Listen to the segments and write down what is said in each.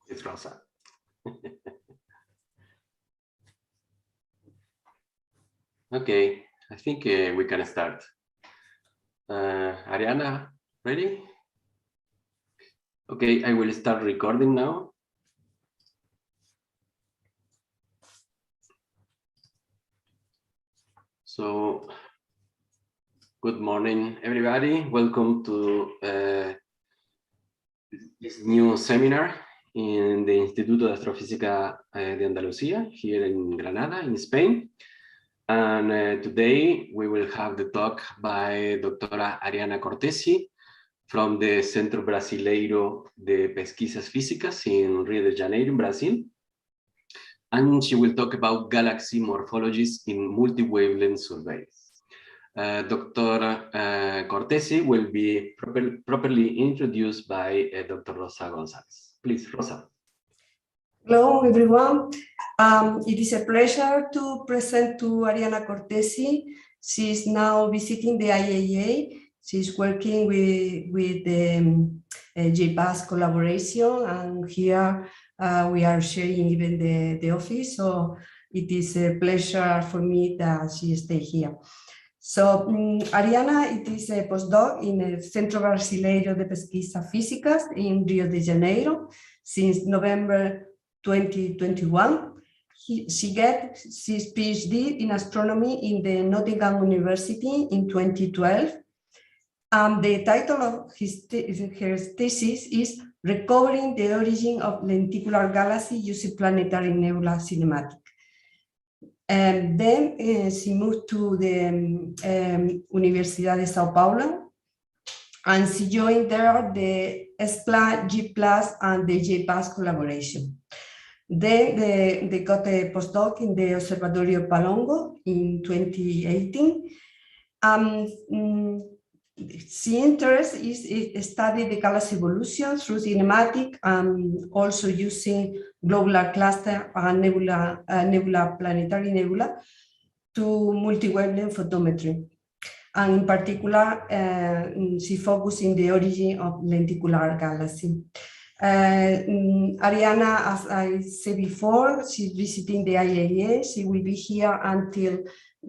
It's Rosa. Okay, I think we can start. Ariana, ready? Okay, I will start recording now. So, good morning, everybody. Welcome to this new seminar in the Instituto de Astrofísica de Andalucía, here in Granada, in Spain. And today we will have the talk by Dra. Ariana Cortesi from the Centro Brasileiro de Pesquisas Físicas in Rio de Janeiro, Brazil. And she will talk about galaxy morphologies in multi-wavelength surveys. Dr. Cortesi will be properly introduced by Dr. Rosa Gonzalez. Please, Rosa. Hello, everyone. It is a pleasure to present to Ariana Cortesi. She's now visiting the IAA. She's working with the Jpa's collaboration, and here we are sharing even the office. So it is a pleasure for me that she stays here. So Ariana, it is a postdoc in the Centro Brasileiro de Pesquisas Físicas in Rio de Janeiro since November 2021. She got his PhD in astronomy in the Nottingham University in 2012. The title of her thesis is Recovering the Origin of Lenticular Galaxies Using Planetary Nebula Cinematic. And then she moved to the Universidad de Sao Paulo, and she joined there the SPLA, G+, and the Jpa's collaboration. Then they got a postdoc in the Observatorio Palongo in 2018. She interest is study the galaxy evolution through cinematic, also using globular cluster and planetary nebula to multi-wavelength photometry. And in particular, she focused in the origin of lenticular galaxy. Ariana, as I said before, she's visiting the IAA. She will be here until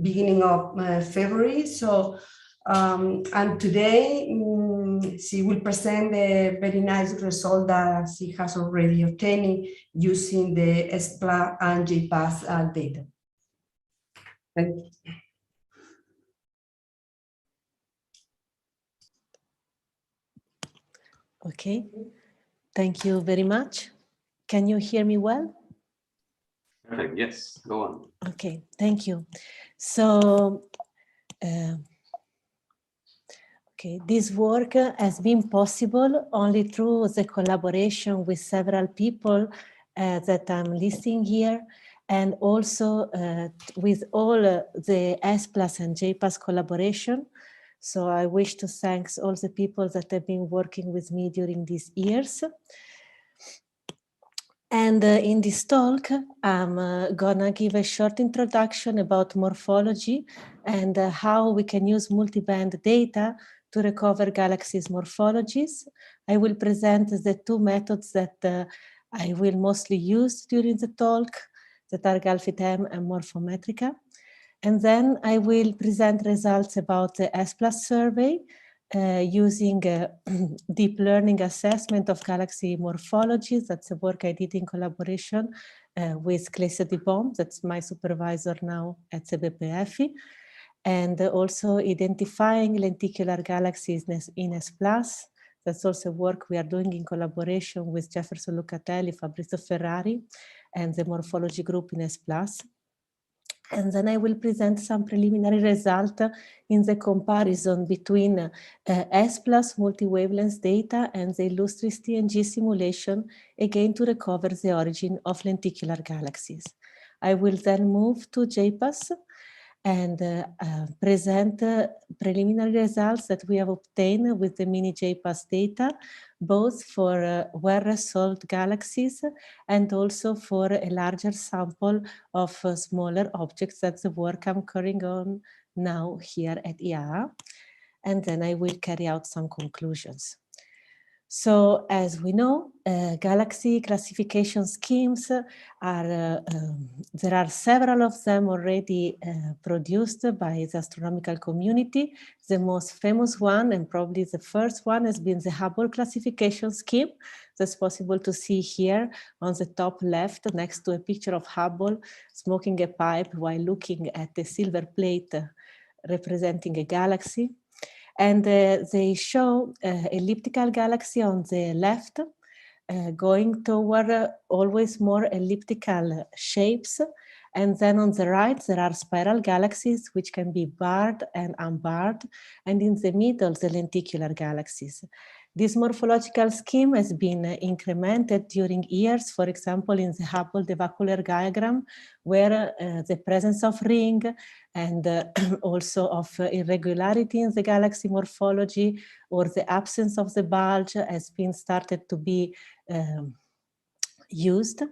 beginning of February. So, and today she will present the very nice result that she has already obtained using the SPLA and Jpa's data. Thank you. Okay, thank you very much. Can you hear me well? Perfect, yes, go on. Okay, thank you. So, okay, this work has been possible only through the collaboration with several people that I'm listing here, and also with all the S+ and Jpa's collaboration. So I wish to thank all the people that have been working with me during these years. And in this talk, I'm gonna give a short introduction about morphology and how we can use multiband data to recover galaxies' morphologies. I will present the two methods that I will mostly use during the talk, that are GALFITM and Morfometrika. And then I will present results about the S+ survey using deep learning assessment of galaxy morphologies. That's a work I did in collaboration with Clécia Dibom, that's my supervisor now at the BPF. and also identifying lenticular galaxies in S+. That's also work we are doing in collaboration with Jefferson Lucatelli, Fabrizio Ferrari, and the morphology group in S+. And then I will present some preliminary result in the comparison between S+ multi-wavelength data and the Illustris TNG simulation, again to recover the origin of lenticular galaxies. I will then move to JPAS and present preliminary results that we have obtained with the mini JPAS data, both for well-resolved galaxies and also for a larger sample of smaller objects. That's the work I'm carrying on now here at IAA. And then I will carry out some conclusions. So as we know, galaxy classification schemes are, there are several of them already produced by the astronomical community. The most famous one, and probably the first one, has been the Hubble classification scheme. That's possible to see here on the top left, next to a picture of Hubble smoking a pipe while looking at a silver plate representing a galaxy. And they show elliptical galaxy on the left, going toward always more elliptical shapes. And then on the right, there are spiral galaxies, which can be barred and unbarred. And in the middle, the lenticular galaxies. This morphological scheme has been incremented during years, for example, in the Hubble devacular diagram, where the presence of ring and also of irregularity in the galaxy morphology or the absence of the bulge has been started to be used.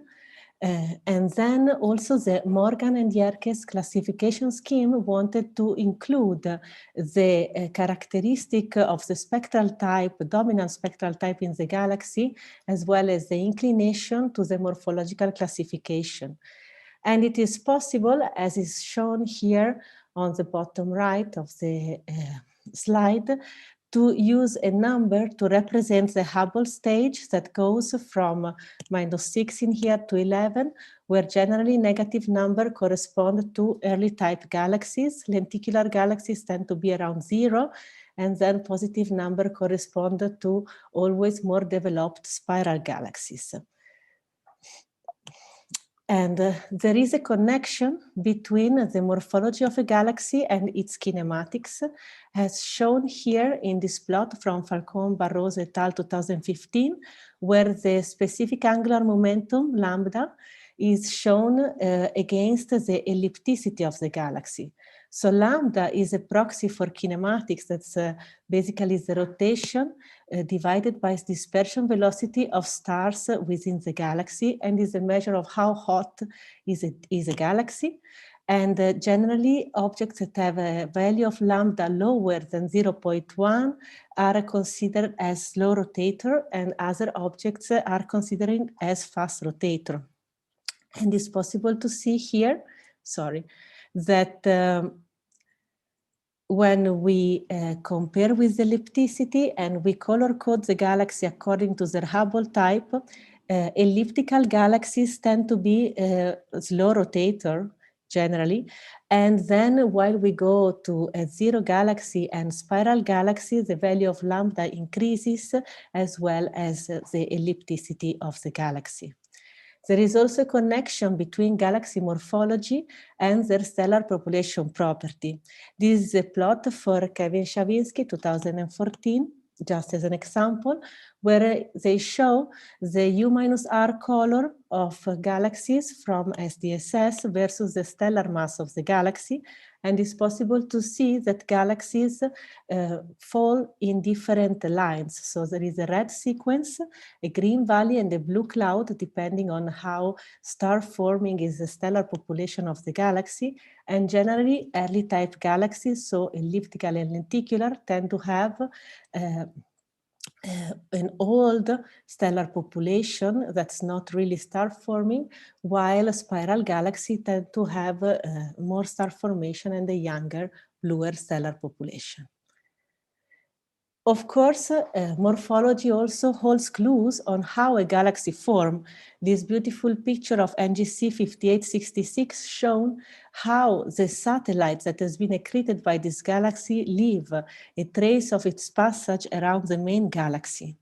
And then also the Morgan and Yerkes classification scheme wanted to include the characteristic of the spectral type, dominant spectral type in the galaxy, as well as the inclination to the morphological classification. And it is possible, as is shown here on the bottom right of the slide, to use a number to represent the Hubble stage that goes from -6 in here to 11, where generally negative number correspond to early type galaxies. Lenticular galaxies tend to be around 0, and then positive number correspond to always more developed spiral galaxies. And there is a connection between the morphology of a galaxy and its kinematics, as shown here in this plot from Falcón Barroso et al. 2015, where the specific angular momentum, lambda, is shown against the ellipticity of the galaxy. So lambda is a proxy for kinematics. That's basically the rotation divided by dispersion velocity of stars within the galaxy, and is a measure of how hot is a galaxy. And generally, objects that have a value of lambda lower than 0.1 are considered as slow rotator, and other objects are considered as fast rotator. And it's possible to see here, that when we compare with the ellipticity and we color code the galaxy according to their Hubble type, elliptical galaxies tend to be slow rotator generally. And then while we go to a zero galaxy and spiral galaxy, the value of lambda increases as well as the ellipticity of the galaxy. There is also a connection between galaxy morphology and their stellar population property. This is a plot for Kevin Shavinsky, 2014, just as an example, where they show the U-R color of galaxies from SDSS versus the stellar mass of the galaxy. And it's possible to see that galaxies fall in different lines. So there is a red sequence, a green valley, and a blue cloud, depending on how star forming is the stellar population of the galaxy. And generally, early type galaxies, so elliptical and lenticular, tend to have an old stellar population that's not really star forming, while a spiral galaxy tend to have more star formation and a younger, bluer stellar population. Of course, morphology also holds clues on how a galaxy forms. This beautiful picture of NGC 5866 shown how the satellite that has been accreted by this galaxy leave a trace of its passage around the main galaxy.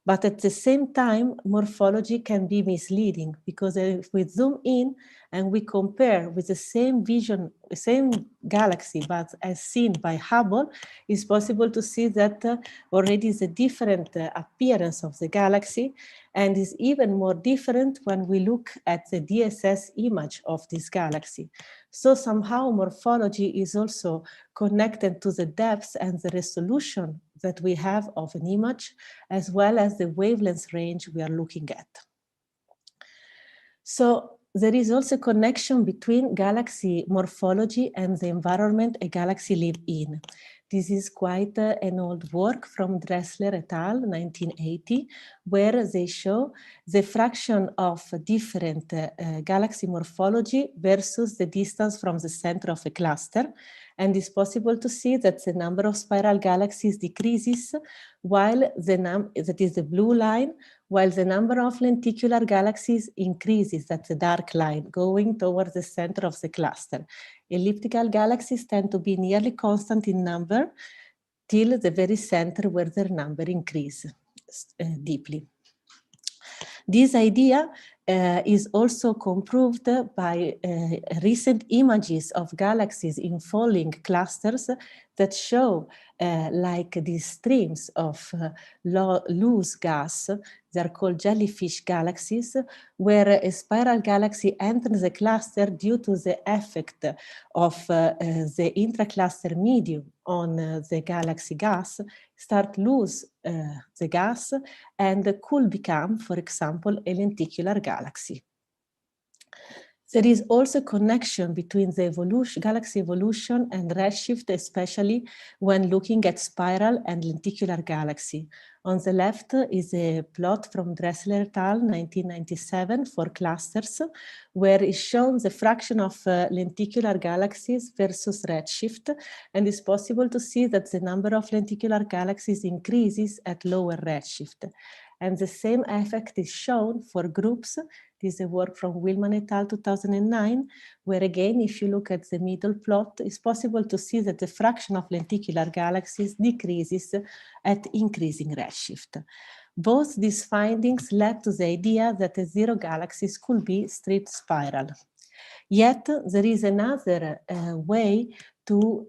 But at the same time, morphology can be misleading, because if we zoom in and we compare with the same vision, same galaxy, but as seen by Hubble, it's possible to see that already is a different appearance of the galaxy, and is even more different when we look at the DSS image of this galaxy. So somehow morphology is also connected to the depth and the resolution that we have of an image, as well as the wavelength range we are looking at. So there is also a connection between galaxy morphology and the environment a galaxy lives in. This is quite an old work from Dressler et al. 1980, where they show the fraction of different galaxy morphology versus the distance from the center of a cluster. And it's possible to see that the number of spiral galaxies decreases, while that is the blue line, while the number of lenticular galaxies increases, that's the dark line, going towards the center of the cluster. Elliptical galaxies tend to be nearly constant in number till the very center, where their number increases deeply. This idea is also comproved by recent images of galaxies in falling clusters that show like these streams of loose gas. They're called jellyfish galaxies, where a spiral galaxy enters a cluster due to the effect of the intracluster medium on the galaxy gas, start lose the gas, and could become, for example, a lenticular galaxy. There is also a connection between the galaxy evolution and redshift, especially when looking at spiral and lenticular galaxy. On the left is a plot from Dressler et al. 1997 for clusters, where is shown the fraction of lenticular galaxies versus redshift, and it's possible to see that the number of lenticular galaxies increases at lower redshift. And the same effect is shown for groups. This is a work from Willman et al. 2009, where again, if you look at the middle plot, it's possible to see that the fraction of lenticular galaxies decreases at increasing redshift. Both these findings led to the idea that the zero galaxies could be straight spiral. Yet there is another way to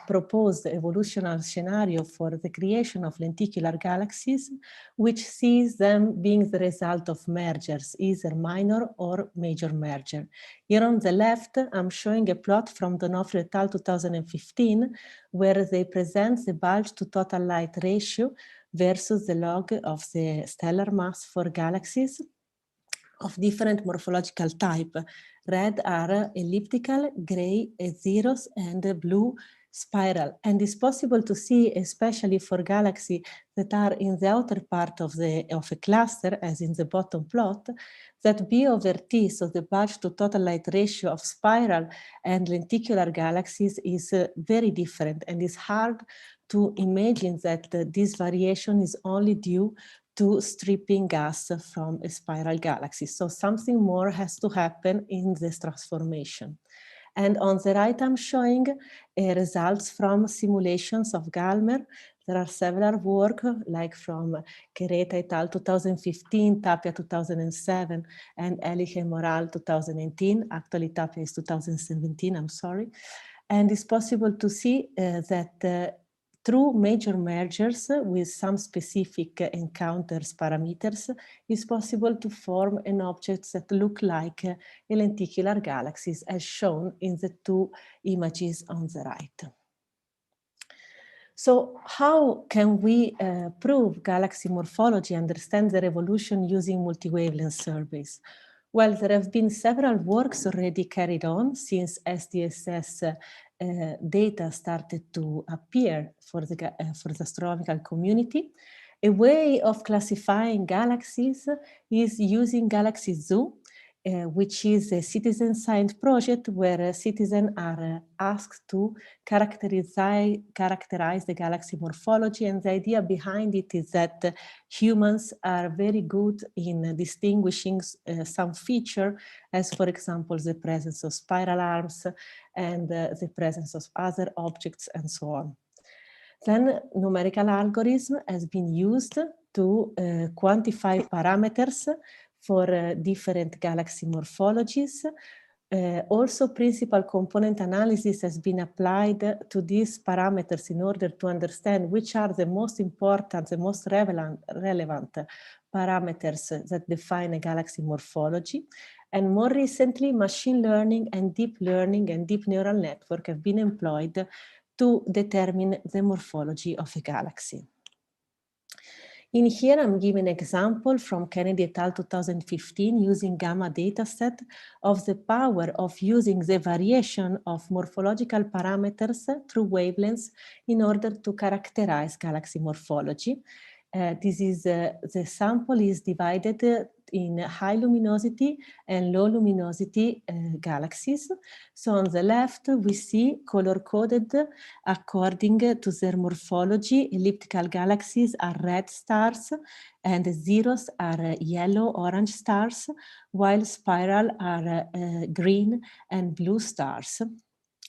propose the evolutionary scenario for the creation of lenticular galaxies, which sees them being the result of mergers, either minor or major merger. Here on the left, I'm showing a plot from Donofrio et al. 2015, where they present the bulge to total light ratio versus the log of the stellar mass for galaxies of different morphological type. Red are elliptical, gray zeros, and blue spiral. And it's possible to see, especially for galaxies that are in the outer part of a cluster, as in the bottom plot, that B over T, so the bulge to total light ratio of spiral and lenticular galaxies, is very different, and it's hard to imagine that this variation is only due to stripping gas from a spiral galaxy. So something more has to happen in this transformation. And on the right, I'm showing results from simulations of Galmer. There are several work, like from Quereta et al. 2015, Tapia 2007, and Ehrlich and Moral 2018. Actually, Tapia is 2017, I'm sorry. And it's possible to see that through major mergers with some specific encounters parameters, it's possible to form an object that look like a lenticular galaxies, as shown in the two images on the right. So how can we prove galaxy morphology, understand their evolution using multi-wavelength surveys? Well, there have been several works already carried on since SDSS data started to appear for the astronomical community. A way of classifying galaxies is using Galaxy Zoo. which is a citizen science project where citizens are asked to characterize the galaxy morphology. And the idea behind it is that humans are very good in distinguishing some feature, as for example, the presence of spiral arms and the presence of other objects and so on. Then numerical algorithm has been used to quantify parameters for different galaxy morphologies. Also, principal component analysis has been applied to these parameters in order to understand which are the most important, the most relevant parameters that define a galaxy morphology. And more recently, machine learning and deep neural network have been employed to determine the morphology of a galaxy. In here, I'm giving an example from Kennedy et al. 2015 using gamma dataset of the power of using the variation of morphological parameters through wavelengths in order to characterize galaxy morphology. The sample is divided in high luminosity and low luminosity galaxies. So on the left, we see color-coded according to their morphology. Elliptical galaxies are red stars and zeros are yellow-orange stars, while spiral are green and blue stars.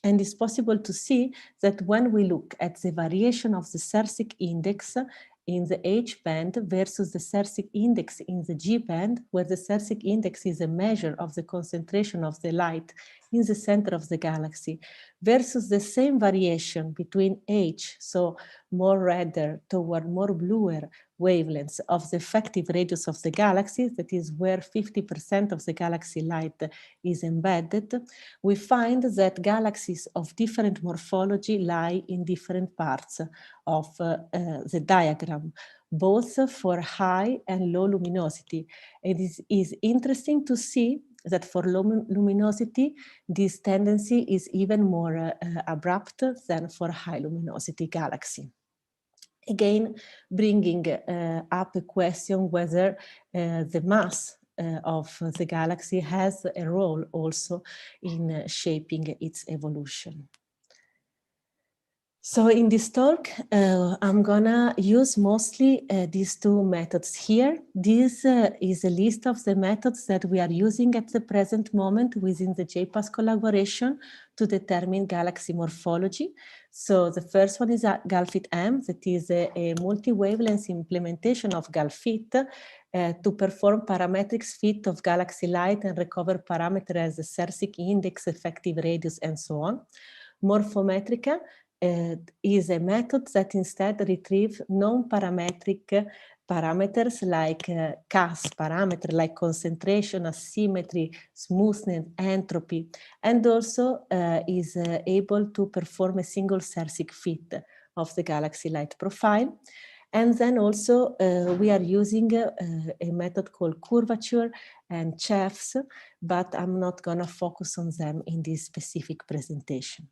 And it's possible to see that when we look at the variation of the Cercic index in the H band versus the Cercic index in the G band, where the Cercic index is a measure of the concentration of the light in the center of the galaxy, versus the same variation between H, so more redder toward more bluer wavelengths of the effective radius of the galaxy, that is where 50% of the galaxy light is embedded, we find that galaxies of different morphology lie in different parts of the diagram, both for high and low luminosity. It is interesting to see that for low luminosity, this tendency is even more abrupt than for high luminosity galaxy. Again, bringing up a question whether the mass of the galaxy has a role also in shaping its evolution. So in this talk, I'm gonna use mostly these two methods here. This is a list of the methods that we are using at the present moment within the JPAS collaboration to determine galaxy morphology. So the first one is GALFITM, that is a multi-wavelength implementation of GALFIT to perform parametric fit of galaxy light and recover parameters as the Cercic index, effective radius, and so on. Morfometrika is a method that instead retrieves non-parametric parameters like CAS parameter, like concentration, asymmetry, smoothness, entropy, and also is able to perform a single Cercic fit of the galaxy light profile. And then also we are using a method called curvature and chefs, but I'm not gonna focus on them in this specific presentation.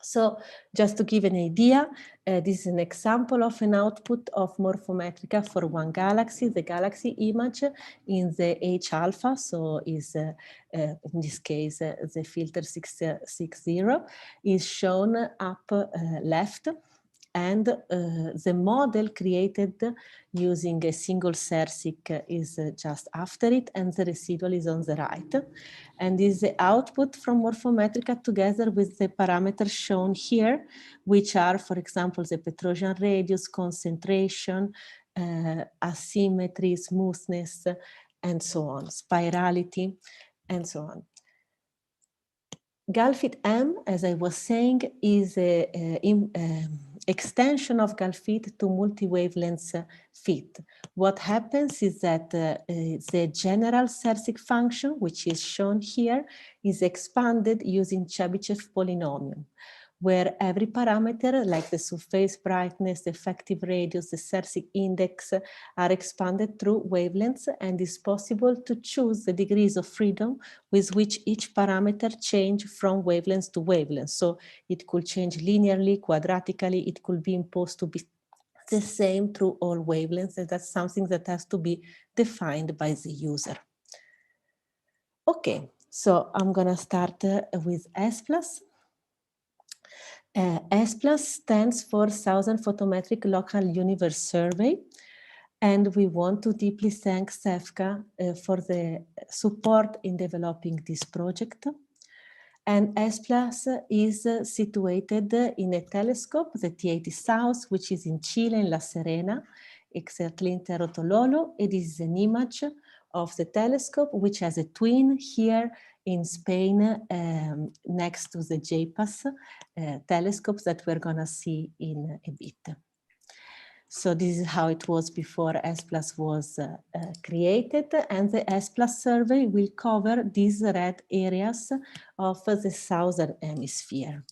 So just to give an idea, this is an example of an output of Morfometrika for one galaxy. The galaxy image in the H alpha, so is in this case the filter 660 is shown up left. And the model created using a single Cercic is just after it, and the residual is on the right. And is the output from Morfometrika together with the parameters shown here, which are, for example, the Petrosian radius, concentration, asymmetry, smoothness, and so on, spirality, and so on. GALFIT-M, as I was saying, is an extension of GALFIT to multi-wavelength fit. What happens is that the general Cercic function, which is shown here, is expanded using Chebyshev polynomial, where every parameter, like the surface brightness, the effective radius, the Cercic index, are expanded through wavelengths, and it's possible to choose the degrees of freedom with which each parameter changes from wavelengths to wavelengths. So it could change linearly, quadratically, it could be imposed to be the same through all wavelengths, and that's something that has to be defined by the user. Okay, so I'm gonna start with S+. S+ stands for Southern Photometric Local Universe Survey, and we want to deeply thank SEFCA for the support in developing this project. And S+ is situated in a telescope, the T80 South, which is in Chile, in La Serena, exactly in Terra Tololo. It is an image of the telescope, which has a twin here in Spain, next to the Jpa telescopes that we're gonna see in a bit. So this is how it was before S+ was created, and the S+ survey will cover these red areas of the southern hemisphere.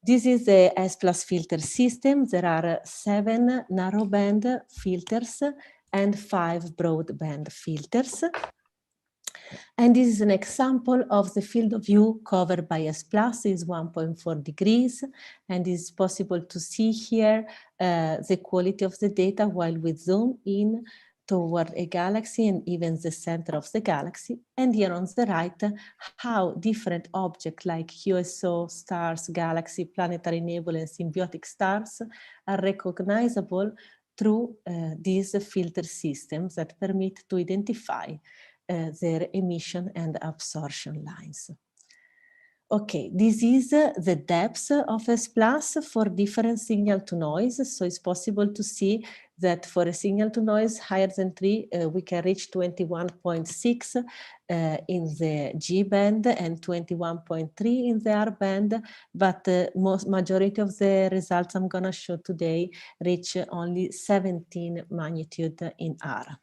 This is the S+ filter system. There are 7 narrowband filters and 5 broadband filters. And this is an example of the field of view covered by S+, is 1.4 degrees, and it's possible to see here the quality of the data while we zoom in toward a galaxy and even the center of the galaxy. And here on the right, how different objects like QSO, stars, galaxy, planetary nebulae, and symbiotic stars are recognizable through these filter systems that permit to identify their emission and absorption lines. Okay, this is the depth of S+ for different signal to noise. So it's possible to see that for a signal to noise higher than 3, we can reach 21.6 in the G band and 21.3 in the R band, but the majority of the results I'm gonna show today reach only 17 magnitude in R.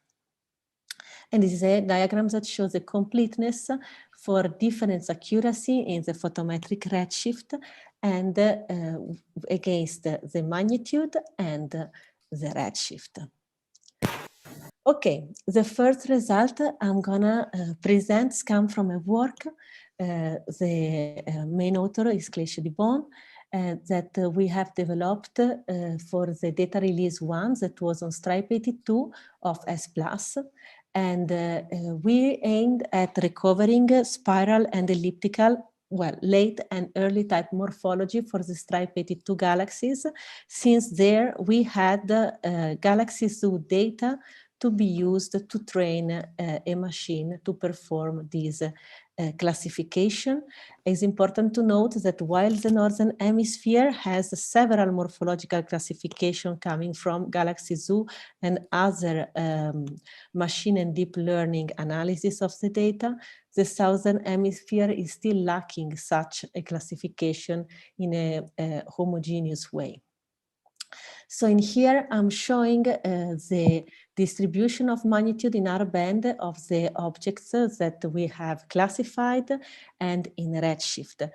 And this is a diagram that shows the completeness for difference accuracy in the photometric redshift and against the magnitude and the redshift. Okay, the first result I'm gonna present come from a work. The main author is Clécia Dibon, that we have developed for the data release 1 that was on stripe 82 of S+. And we aimed at recovering spiral and elliptical, well, late and early type morphology for the stripe 82 galaxies, since there we had galaxy zoo data to be used to train a machine to perform this classification. It's important to note that while the Northern Hemisphere has several morphological classification coming from Galaxy Zoo and other machine and deep learning analysis of the data, the Southern Hemisphere is still lacking such a classification in a homogeneous way. So in here, I'm showing the distribution of magnitude in R band of the objects that we have classified and in redshift.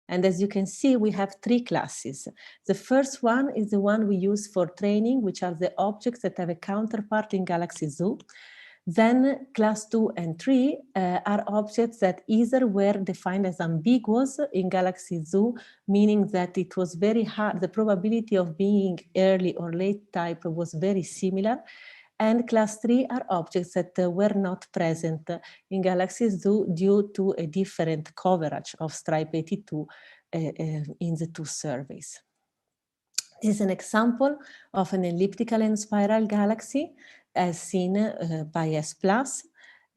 And as you can see, we have 3 classes. The first one is the one we use for training, which are the objects that have a counterpart in Galaxy Zoo. Then class 2 and 3 are objects that either were defined as ambiguous in Galaxy Zoo, meaning that it was very hard, the probability of being early or late type was very similar. And class 3 are objects that were not present in Galaxy Zoo due to a different coverage of stripe 82 in the 2 surveys. This is an example of an elliptical and spiral galaxy as seen by S+.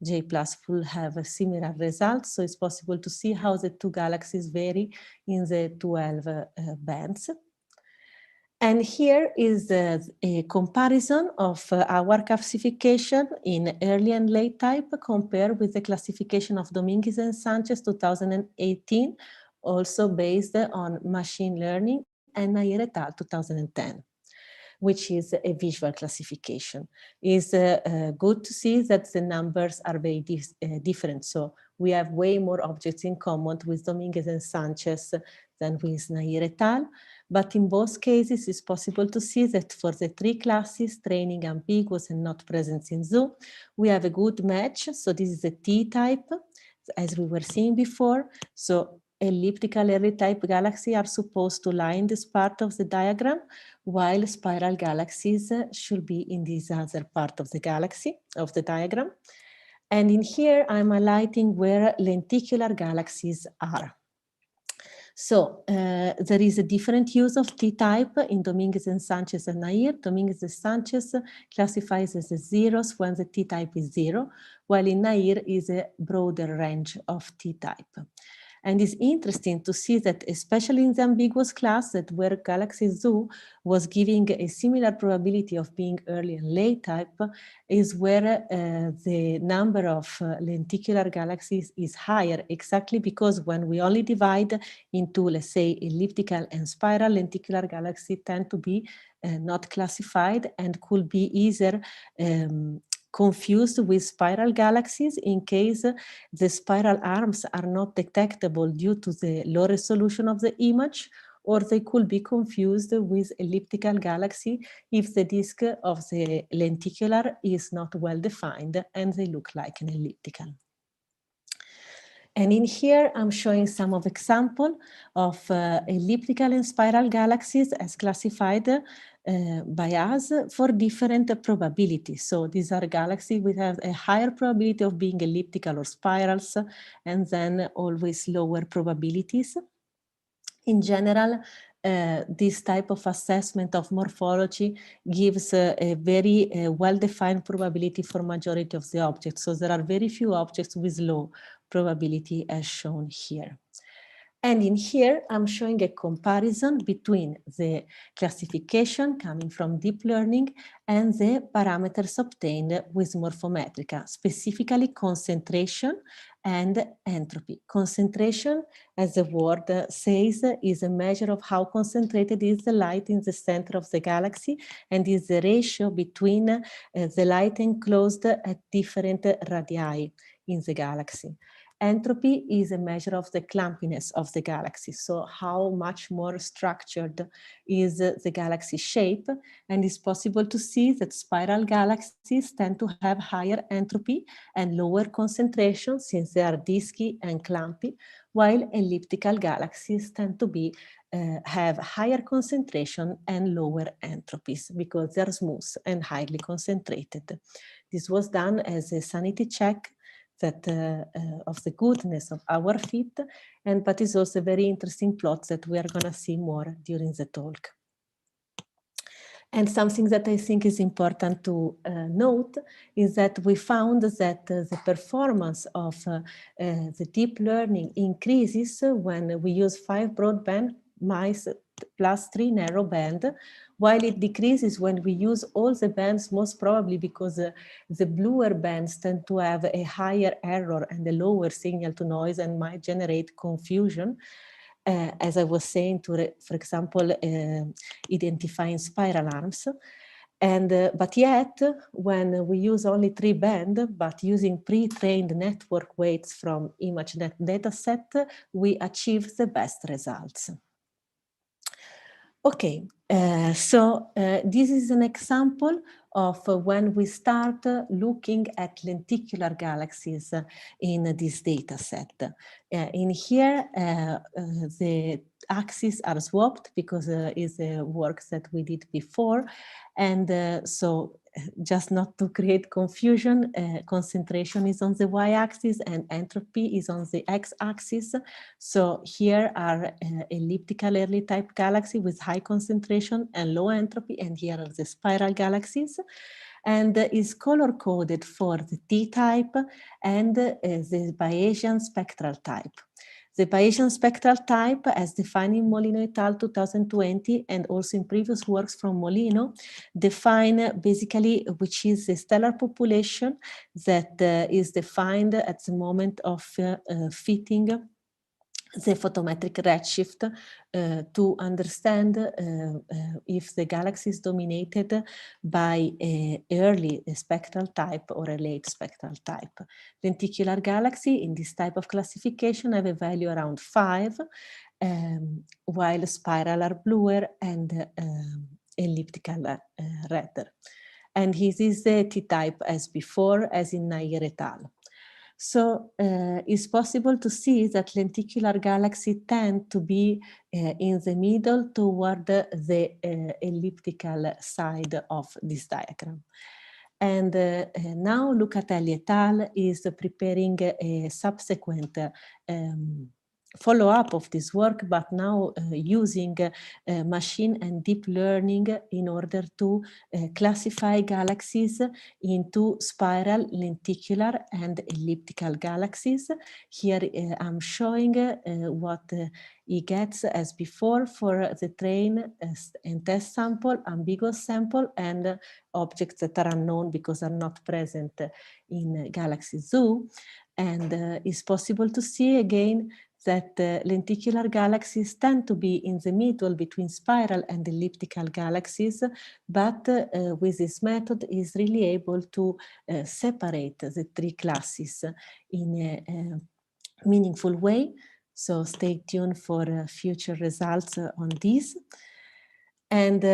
J+ will have similar results, so it's possible to see how the 2 galaxies vary in the 12 bands. And here is a comparison of our classification in early and late type compared with the classification of Dominguez and Sanchez 2018, also based on machine learning, and Nair et al. 2010, which is a visual classification. It's good to see that the numbers are very different. So we have way more objects in common with Dominguez and Sanchez than with Nair et al. But in both cases, it's possible to see that for the 3 classes, training, ambiguous, and not present in Zoo, we have a good match. So this is a T-type, as we were seeing before. So elliptical early type galaxies are supposed to lie in this part of the diagram, while spiral galaxies should be in this other part of the galaxy, of the diagram. And in here, I'm highlighting where lenticular galaxies are. So there is a different use of T-type in Dominguez and Sanchez and Nair. Dominguez and Sanchez classifies as a zeros when the T-type is 0, while in Nair is a broader range of T-type. And it's interesting to see that, especially in the ambiguous class, that where Galaxy Zoo was giving a similar probability of being early and late type, is where the number of lenticular galaxies is higher, exactly because when we only divide into, let's say, elliptical and spiral, lenticular galaxies tend to be not classified and could be either confused with spiral galaxies in case the spiral arms are not detectable due to the low resolution of the image, or they could be confused with elliptical galaxy if the disk of the lenticular is not well defined and they look like an elliptical. And in here, I'm showing some of example of elliptical and spiral galaxies as classified by us for different probabilities. So these are galaxies which have a higher probability of being elliptical or spirals, and then always lower probabilities. In general, this type of assessment of morphology gives a very well-defined probability for majority of the objects. So there are very few objects with low probability as shown here. And in here, I'm showing a comparison between the classification coming from deep learning and the parameters obtained with Morfometrika, specifically concentration and entropy. Concentration, as the word says, is a measure of how concentrated is the light in the center of the galaxy, and is the ratio between the light enclosed at different radii in the galaxy. Entropy is a measure of the clumpiness of the galaxy, so how much more structured is the galaxy shape, and it's possible to see that spiral galaxies tend to have higher entropy and lower concentration since they are disky and clumpy, while elliptical galaxies tend to be have higher concentration and lower entropies because they're smooth and highly concentrated. This was done as a sanity check that of the goodness of our fit, but it's also a very interesting plot that we are going to see more during the talk. And something that I think is important to note is that we found that the performance of the deep learning increases when we use 5 broadband mice plus 3 narrow band, while it decreases when we use all the bands, most probably because the bluer bands tend to have a higher error and a lower signal to noise and might generate confusion. As I was saying, for example, identifying spiral arms. And, but yet, when we use only 3 band, but using pre-trained network weights from ImageNet dataset, we achieve the best results. Okay, so this is an example of when we start looking at lenticular galaxies in this data set. In here, the axes are swapped because it's a work that we did before. And so just not to create confusion, concentration is on the y-axis and entropy is on the x-axis. So here are elliptical early type galaxy with high concentration and low entropy, and here are the spiral galaxies. And is color coded for the T-type and the Bayesian spectral type. The Bayesian spectral type, as defined in Molino et al. 2020, and also in previous works from Molino, define basically which is the stellar population that is defined at the moment of fitting the photometric redshift to understand if the galaxy is dominated by an early spectral type or a late spectral type. Lenticular galaxy in this type of classification have a value around 5, while spiral are bluer and elliptical redder. And this is the T-type as before, as in Nair et al. So it's possible to see that lenticular galaxies tend to be in the middle toward the elliptical side of this diagram. And now Lucatelli et al. Is preparing a subsequent follow-up of this work, but now using machine and deep learning in order to classify galaxies into spiral, lenticular, and elliptical galaxies. Here I'm showing what he gets as before for the train and test sample, ambiguous sample, and objects that are unknown because are not present in Galaxy Zoo. And it's possible to see again that lenticular galaxies tend to be in the middle between spiral and elliptical galaxies, but with this method is really able to separate the three classes in a meaningful way. So stay tuned for future results on this. And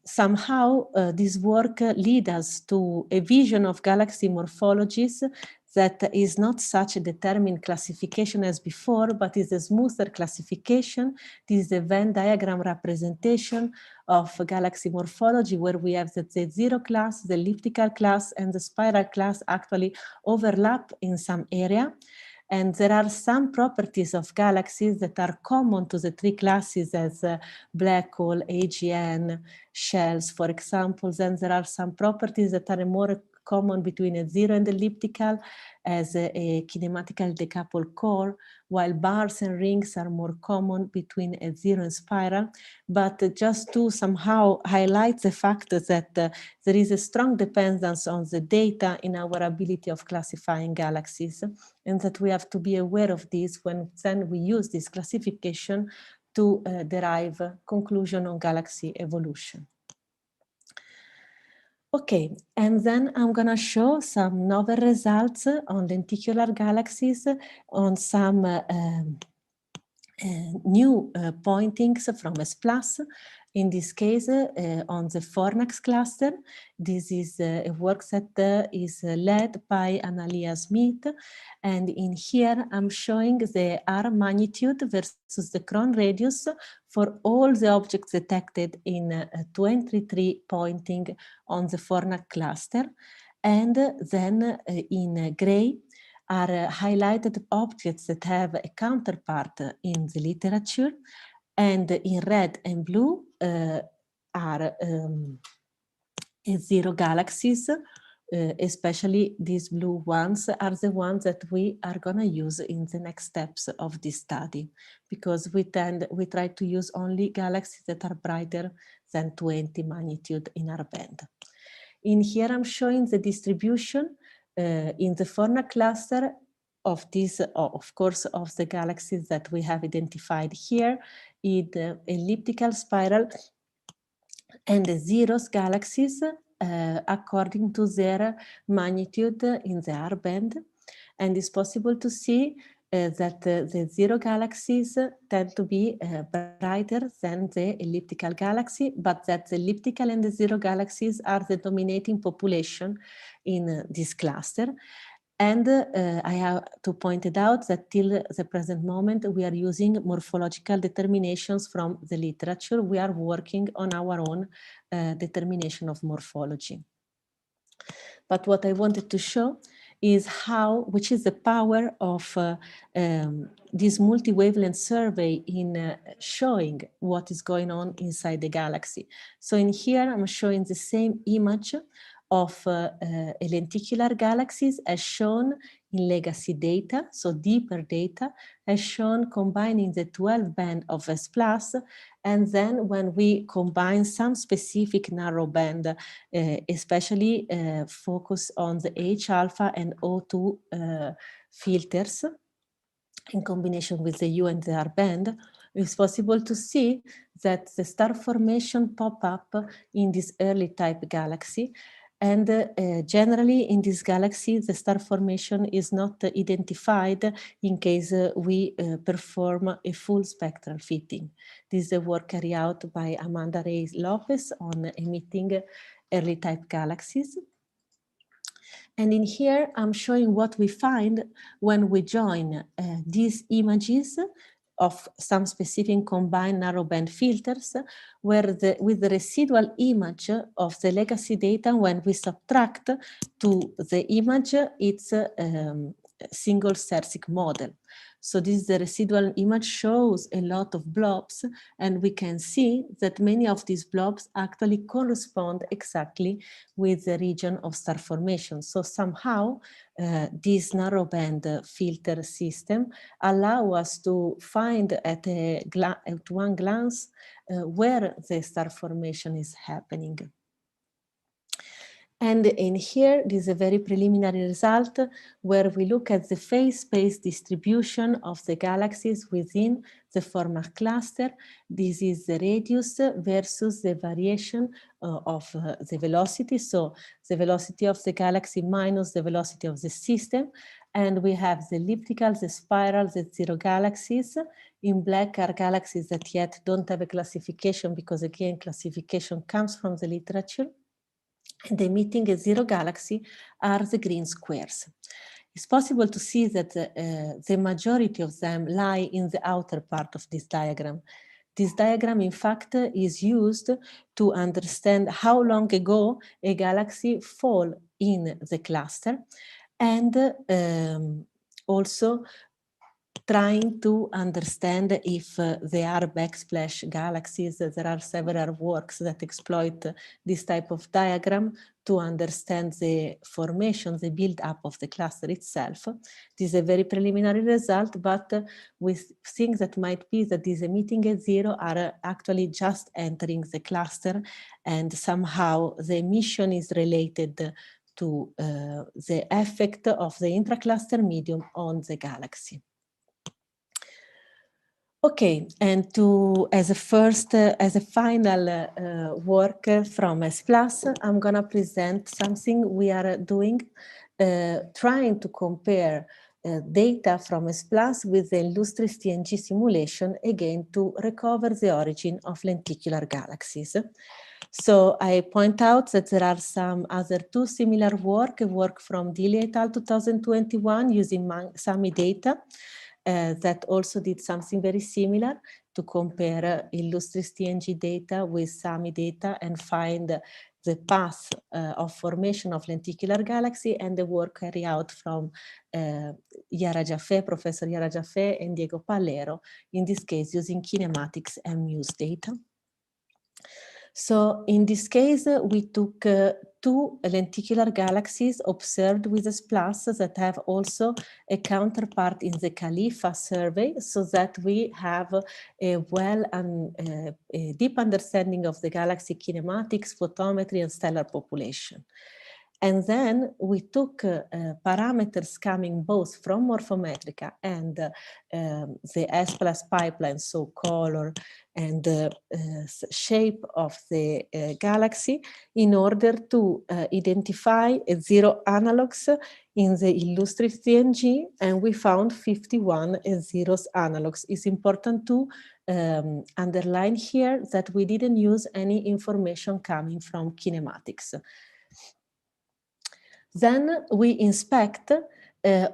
somehow this work leads us to a vision of galaxy morphologies that is not such a determined classification as before, but is a smoother classification. This is a Venn diagram representation of galaxy morphology, where we have the Z0 class, the elliptical class, and the spiral class actually overlap in some area. And there are some properties of galaxies that are common to the three classes as black hole, AGN, shells, for example. Then there are some properties that are more common between a zero and elliptical, as a kinematical decoupled core, while bars and rings are more common between a zero and spiral. But just to somehow highlight the fact that there is a strong dependence on the data in our ability of classifying galaxies, and that we have to be aware of this when then we use this classification to derive conclusion on galaxy evolution. Okay, and then I'm gonna show some novel results on lenticular galaxies on some new pointings from S+. In this case, on the Fornax cluster. This is a work that is led by Analia Smith. And in here, I'm showing the R magnitude versus the Cron radius for all the objects detected in 23 pointing on the Fornax cluster. And then in gray, are highlighted objects that have a counterpart in the literature, and in red and blue are zero galaxies, especially these blue ones are the ones that we are going to use in the next steps of this study, because we try to use only galaxies that are brighter than 20 magnitude in our band. In here I'm showing the distribution in the Fornax cluster of this, of course, of the galaxies that we have identified here in the elliptical, spiral, and the zeros galaxies according to their magnitude in the R band. And it's possible to see that the zero galaxies tend to be brighter than the elliptical galaxy, but that the elliptical and the zero galaxies are the dominating population in this cluster. And I have to point it out that till the present moment, we are using morphological determinations from the literature. We are working on our own determination of morphology. But what I wanted to show is which is the power of this multi-wavelength survey in showing what is going on inside the galaxy. So in here, I'm showing the same image of lenticular galaxies as shown in legacy data, so deeper data, as shown combining the 12 band of S+, and then when we combine some specific narrow band, especially focus on the H-alpha and O2 filters, in combination with the U and the R band, it's possible to see that the star formation pop up in this early type galaxy. And generally in this galaxy, the star formation is not identified in case we perform a full spectral fitting. This is a work carried out by Amanda Reyes Lopez on emitting early type galaxies. And in here, I'm showing what we find when we join these images of some specific combined narrowband filters, where with the residual image of the legacy data, when we subtract to the image its single Sersic model. So this is the residual image, shows a lot of blobs, and we can see that many of these blobs actually correspond exactly with the region of star formation. So somehow this narrowband filter system allow us to find at one glance where the star formation is happening. And in here, this is a very preliminary result where we look at the phase space distribution of the galaxies within the former cluster. This is the radius versus the variation of the velocity. So the velocity of the galaxy minus the velocity of the system. And we have the elliptical, the spiral, the zero galaxies. In black are galaxies that yet don't have a classification, because again, classification comes from the literature. And emitting a zero galaxy are the green squares. It's possible to see that the majority of them lie in the outer part of this diagram. This diagram, in fact, is used to understand how long ago a galaxy fall in the cluster, and also trying to understand if they are backsplash galaxies. There are several works that exploit this type of diagram to understand the formation, the build-up of the cluster itself. This is a very preliminary result, but we think that might be that these emitting at zero are actually just entering the cluster, and somehow the emission is related to the effect of the intracluster medium on the galaxy. Okay, and as a final work from S+, I'm gonna present something we are doing, trying to compare data from S+ with the Illustris TNG simulation, again, to recover the origin of lenticular galaxies. So I point out that there are some other two similar work, a work from Dili et al. 2021 using SAMI data, that also did something very similar to compare Illustris TNG data with SAMI data and find the path of formation of lenticular galaxy, and the work carried out from Professor Yara Jaffe and Diego Pallero, in this case using kinematics and Muse data. So in this case, we took two lenticular galaxies observed with S+ that have also a counterpart in the Jpa survey, so that we have a deep understanding of the galaxy kinematics, photometry, and stellar population. And then we took parameters coming both from Morfometrika and the S+ pipeline, so color and shape of the galaxy, in order to identify zero analogs in the Illustris TNG, and we found 51 zeros analogs. It's important to underline here that we didn't use any information coming from kinematics. Then we inspect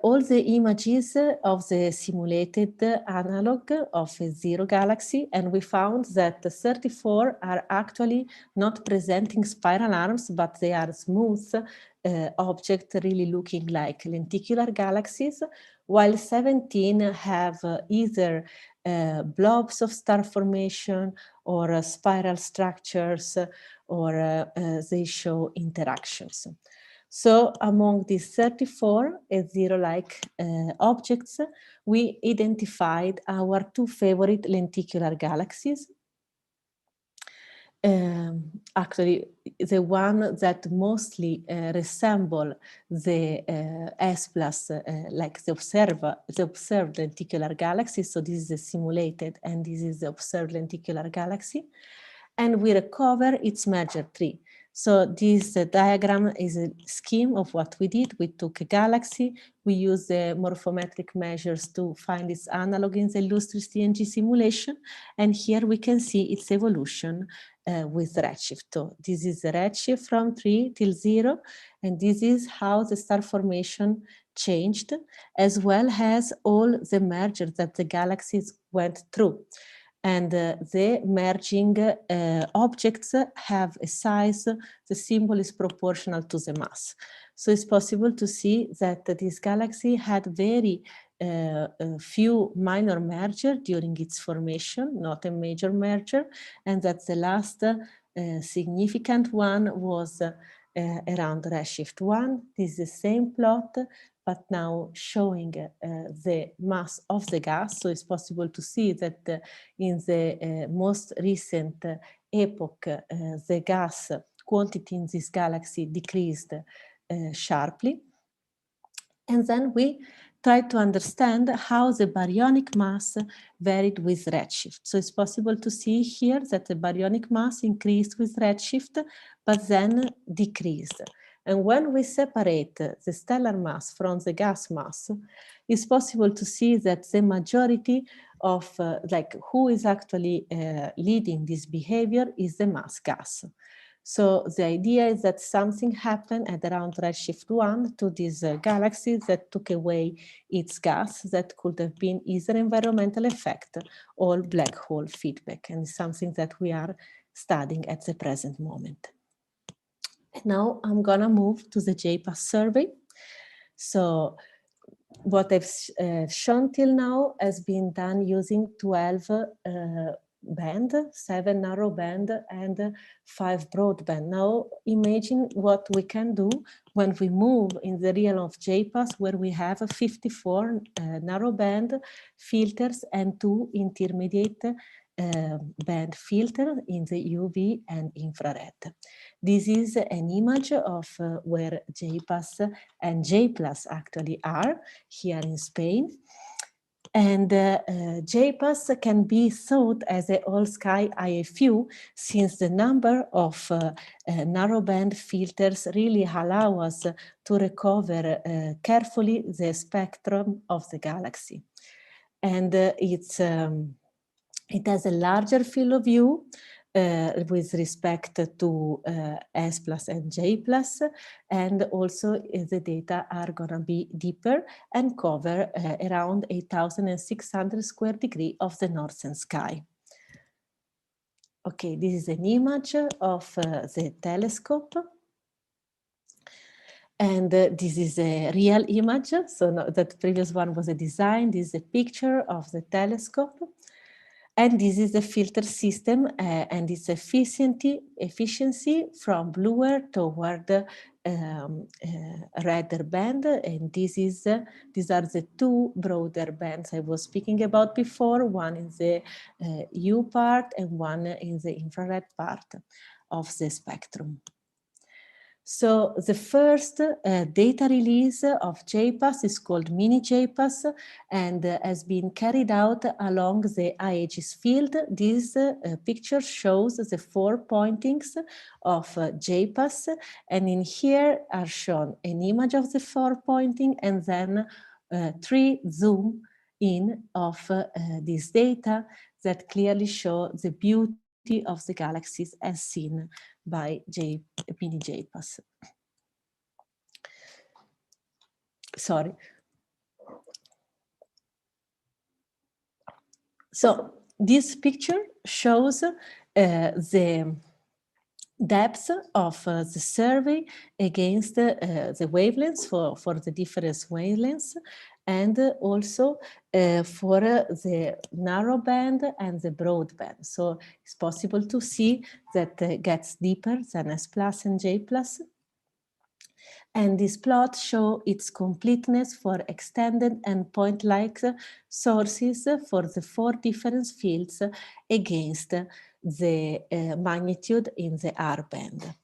all the images of the simulated analog of a zero galaxy, and we found that 34 are actually not presenting spiral arms, but they are smooth objects really looking like lenticular galaxies, while 17 have either blobs of star formation or spiral structures, or they show interactions. So among these 34 zero-like objects, we identified our two favorite lenticular galaxies. Actually, the one that mostly resemble the S+, like the observed lenticular galaxy. So this is the simulated, and this is the observed lenticular galaxy. And we recover its merger tree. So this diagram is a scheme of what we did. We took a galaxy, we used the morphometric measures to find its analog in the Illustris TNG simulation, and here we can see its evolution with redshift. So this is the redshift from 3 till 0, and this is how the star formation changed, as well as all the mergers that the galaxies went through. And the merging objects have a size, the symbol is proportional to the mass. So it's possible to see that this galaxy had very few minor mergers during its formation, not a major merger, and that the last significant one was around redshift 1. This is the same plot, but now showing the mass of the gas. So it's possible to see that in the most recent epoch, the gas quantity in this galaxy decreased sharply. And then we try to understand how the baryonic mass varied with redshift. So it's possible to see here that the baryonic mass increased with redshift, but then decreased. And when we separate the stellar mass from the gas mass, it's possible to see that the majority of like who is actually leading this behavior is the mass gas. So the idea is that something happened at around redshift 1 to this galaxy that took away its gas that could have been either environmental effect or black hole feedback, and something that we are studying at the present moment. And now I'm gonna move to the Jpa survey. So what I've shown till now has been done using 12 band, 7 narrow band and 5 broadband. Now imagine what we can do when we move in the realm of JPAS, where we have 54 narrow band filters and 2 intermediate band filter in the UV and infrared. This is an image of where JPAS and JPLUS actually are here in Spain. And JPAS can be thought as a all-sky IFU, since the number of narrowband filters really allow us to recover carefully the spectrum of the galaxy. And it has a larger field of view with respect to S plus and J plus, and also the data are gonna be deeper and cover around 8,600 square degrees of the northern sky. Okay, this is an image of the telescope. And this is a real image, so no, that previous one was a design. This is a picture of the telescope. And this is the filter system and its efficiency from bluer toward redder band. And these are the 2 broader bands I was speaking about before, one in the U part and one in the infrared part of the spectrum. So the first data release of JPAS is called Mini JPAS and has been carried out along the IHS field. This picture shows the 4 pointings of JPAS, and in here are shown an image of the 4 pointing and then 3 zoom in of this data that clearly show the beauty of the galaxies as seen by Mini JPAS. Sorry. So this picture shows the depth of the survey against the wavelengths for the different wavelengths, and also for the narrow band and the broad band. So it's possible to see that gets deeper than S plus and J plus. And this plot shows its completeness for extended and point-like sources for the 4 different fields against the magnitude in the R band.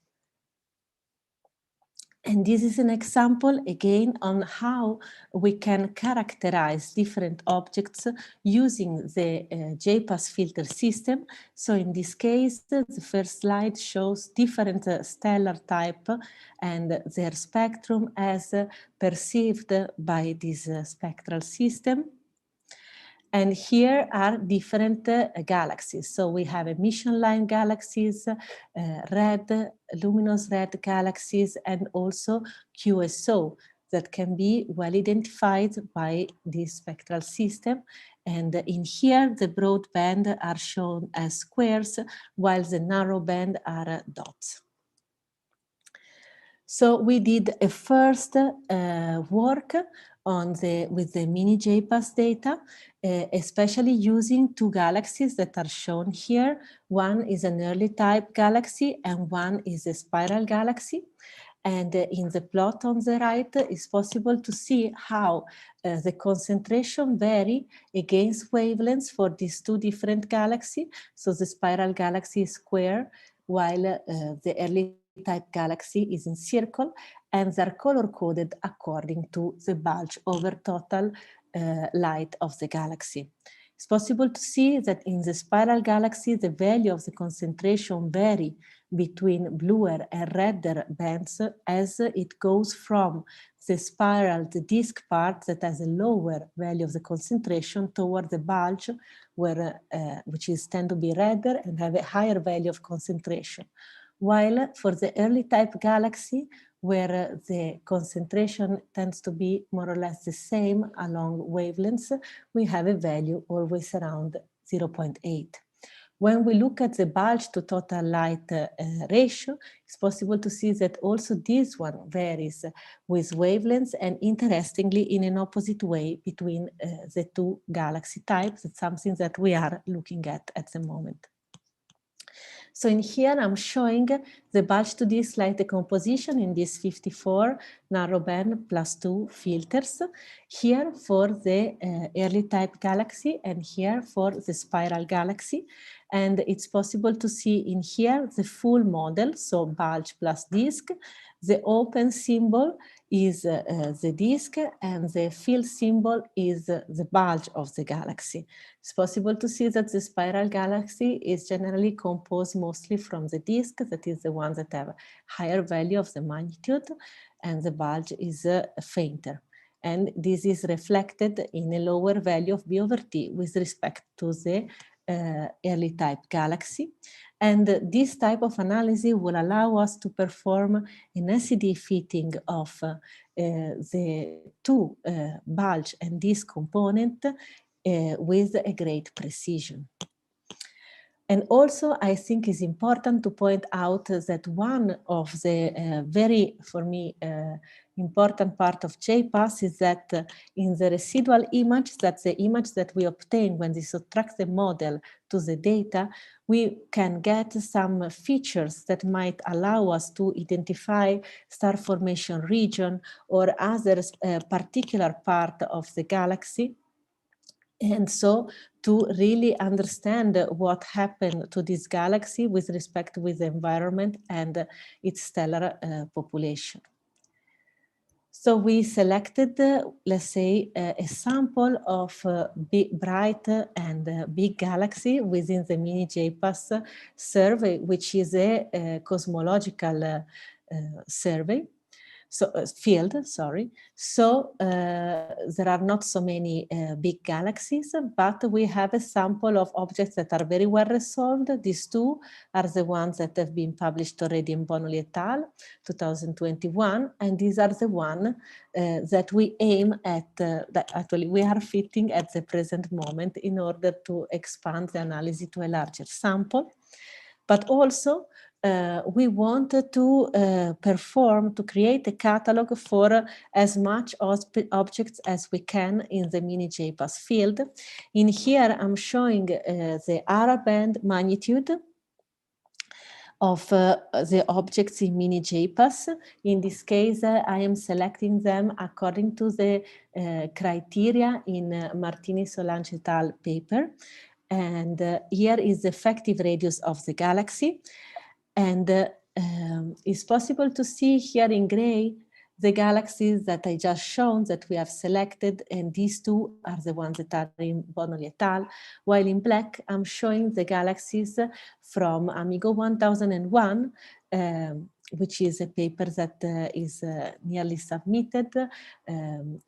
And this is an example again on how we can characterize different objects using the JPAS filter system. So in this case, the first slide shows different stellar type and their spectrum as perceived by this spectral system. And here are different galaxies. So we have emission line galaxies, red, luminous red galaxies, and also QSO that can be well identified by this spectral system. And in here, the broad band are shown as squares, while the narrow band are dots. So we did a first work with the mini JPAS data, especially using two galaxies that are shown here. One is an early type galaxy and one is a spiral galaxy. And in the plot on the right, it's possible to see how the concentration vary against wavelengths for these two different galaxies. So the spiral galaxy is square, while the early type galaxy is in circle, and they're color-coded according to the bulge over total light of the galaxy. It's possible to see that in the spiral galaxy, the value of the concentration vary between bluer and redder bands as it goes from the spiral, the disk part that has a lower value of the concentration toward the bulge, where, which tend to be redder and have a higher value of concentration. While for the early type galaxy, where the concentration tends to be more or less the same along wavelengths, we have a value always around 0.8. When we look at the bulge to total light ratio, it's possible to see that also this one varies with wavelengths, and interestingly in an opposite way between the two galaxy types. It's something that we are looking at the moment. So in here, I'm showing the bulge to disk light decomposition in these 54 narrowband plus 2 filters, here for the early type galaxy and here for the spiral galaxy. And it's possible to see in here the full model, so bulge plus disk. The open symbol is the disk, and the fill symbol is the bulge of the galaxy. It's possible to see that the spiral galaxy is generally composed mostly from the disk, that is the ones that have higher value of the magnitude, and the bulge is fainter. And this is reflected in a lower value of B over T with respect to the early type galaxy. And this type of analysis will allow us to perform an SED fitting of the two bulge and disk component with a great precision. And also, I think it's important to point out that one of the very, for me, important part of JPAS is that in the residual image, that's the image that we obtain when we subtract the model to the data, we can get some features that might allow us to identify star formation region or other particular part of the galaxy. And so to really understand what happened to this galaxy with respect with the environment and its stellar population. So we selected, let's say, a sample of big, bright and big galaxy within the mini JPAS survey, which is a cosmological survey. So field, sorry. So there are not so many big galaxies, but we have a sample of objects that are very well resolved. These two are the ones that have been published already in Bonoli et al. 2021, and these are the ones that we aim at, that actually we are fitting at the present moment in order to expand the analysis to a larger sample. But also, we wanted to create a catalog for as much objects as we can in the mini JPAS field. In here, I'm showing the Ara band magnitude of the objects in mini JPAS. In this case, I am selecting them according to the criteria in Martini-Solange et al. Paper. And here is the effective radius of the galaxy. And it's possible to see here in gray the galaxies that I just shown that we have selected, and these two are the ones that are in Bonoli et al. While in black, I'm showing the galaxies from Amigo 1001, which is a paper that is nearly submitted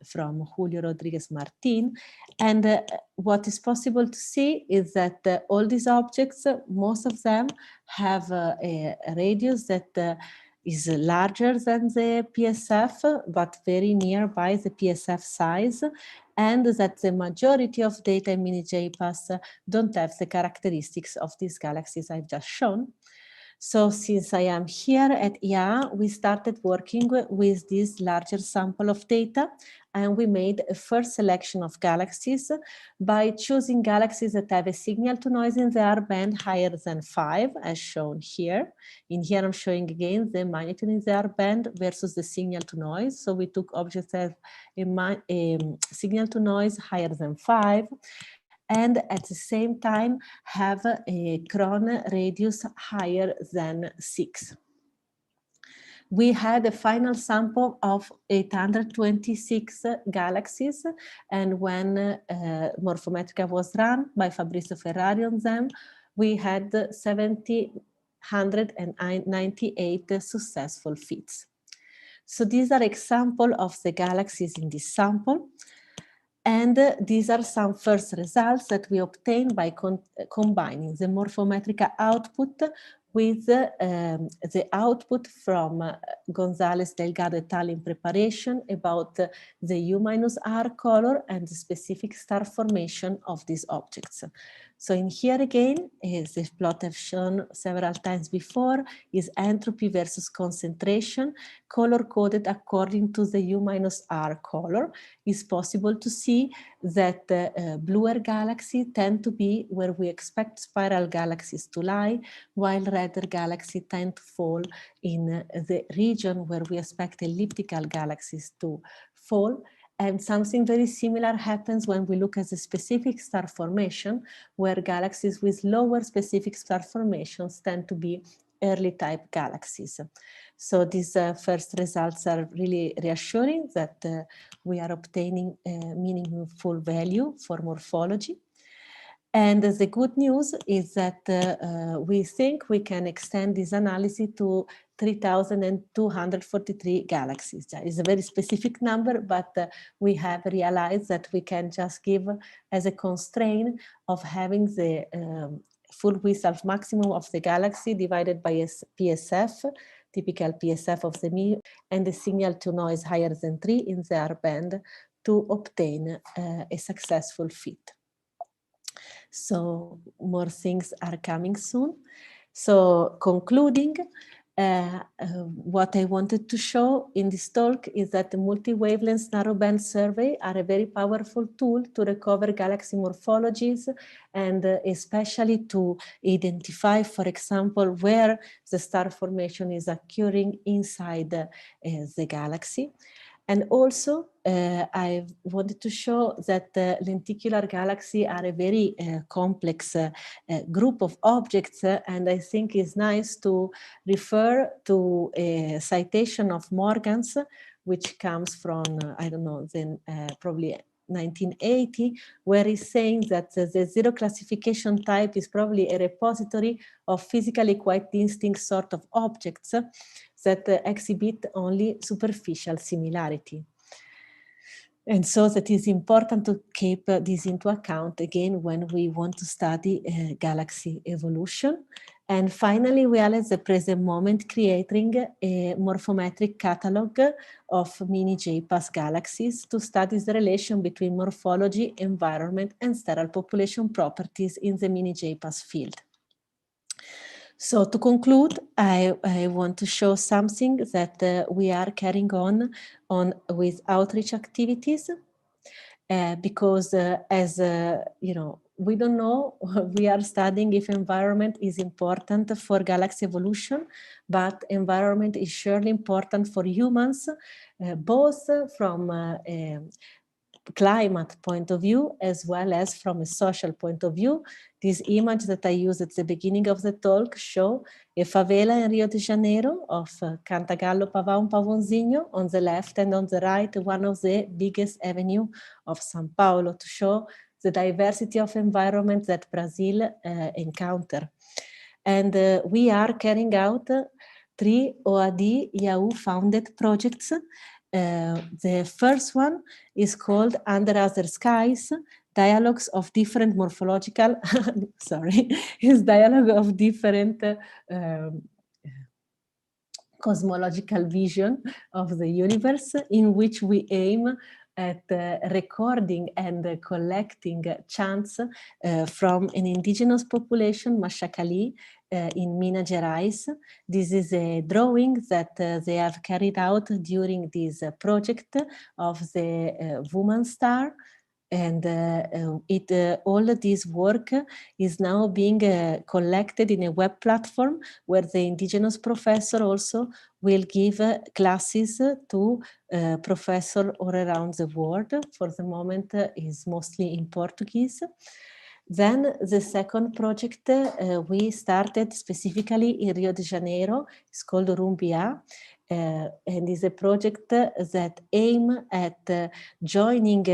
from Julio Rodriguez Martin. And what is possible to see is that all these objects, most of them have a radius that is larger than the PSF, but very nearby the PSF size, and that the majority of data in mini-JPAS don't have the characteristics of these galaxies I've just shown. So since I am here at IA, we started working with this larger sample of data, and we made a first selection of galaxies by choosing galaxies that have a signal to noise in the R band higher than 5, as shown here. In here, I'm showing again the magnitude in the R band versus the signal to noise. So we took objects that have a signal to noise higher than 5, and at the same time have a Cron radius higher than 6. We had a final sample of 826 galaxies, and when Morfometrika was run by Fabrizio Ferrari on them, we had 798 successful fits. So these are examples of the galaxies in this sample. And these are some first results that we obtained by combining the Morfometrika output with the output from González Delgado et al. In preparation about the U-R color and the specific star formation of these objects. So in here again, as the plot I've shown several times before, is entropy versus concentration, color coded according to the U-R color. It's possible to see that bluer galaxies tend to be where we expect spiral galaxies to lie, while redder galaxies tend to fall in the region where we expect elliptical galaxies to fall. And something very similar happens when we look at the specific star formation, where galaxies with lower specific star formations tend to be early type galaxies. So these first results are really reassuring that we are obtaining meaningful value for morphology. And the good news is that we think we can extend this analysis to 3,243 galaxies. That is a very specific number, but we have realized that we can just give as a constraint of having the full width of maximum of the galaxy divided by a PSF, typical PSF of the MI, and the signal to noise higher than 3 in the R band to obtain a successful fit. So more things are coming soon. So concluding, what I wanted to show in this talk is that the multi-wavelength narrowband survey are a very powerful tool to recover galaxy morphologies, and especially to identify, for example, where the star formation is occurring inside the galaxy. And also, I wanted to show that lenticular galaxies are a very complex group of objects, and I think it's nice to refer to a citation of Morgan's, which comes from, I don't know, then probably 1980, where he's saying that the zero classification type is probably a repository of physically quite distinct sort of objects that exhibit only superficial similarity. And so that is important to keep this into account again when we want to study galaxy evolution. And finally, we are at the present moment creating a morphometric catalog of mini JPAS galaxies to study the relation between morphology, environment, and stellar population properties in the mini JPAS field. So to conclude, I want to show something that we are carrying on with outreach activities, because as you know, we don't know, we are studying if environment is important for galaxy evolution, but environment is surely important for humans, both from climate point of view as well as from a social point of view. This image that I used at the beginning of the talk show a favela in Rio de Janeiro of Cantagallo, Pavão, Pavãozinho on the left, and on the right one of the biggest avenue of São Paulo, to show the diversity of environments that Brazil encounter. And we are carrying out 3 OAD IAU founded projects. The first one is called Under Other Skies, Dialogues of Different Morphological, sorry, is dialogue of different cosmological vision of the universe, in which we aim at recording and collecting chants from an indigenous population, Mashakali, in Minas Gerais. This is a drawing that they have carried out during this project of the Woman Star. And all this work is now being collected in a web platform where the indigenous professor also will give classes to professors all around the world. For the moment is mostly in Portuguese. Then the second project we started specifically in Rio de Janeiro. It's called Rumbia. And is a project that aim at joining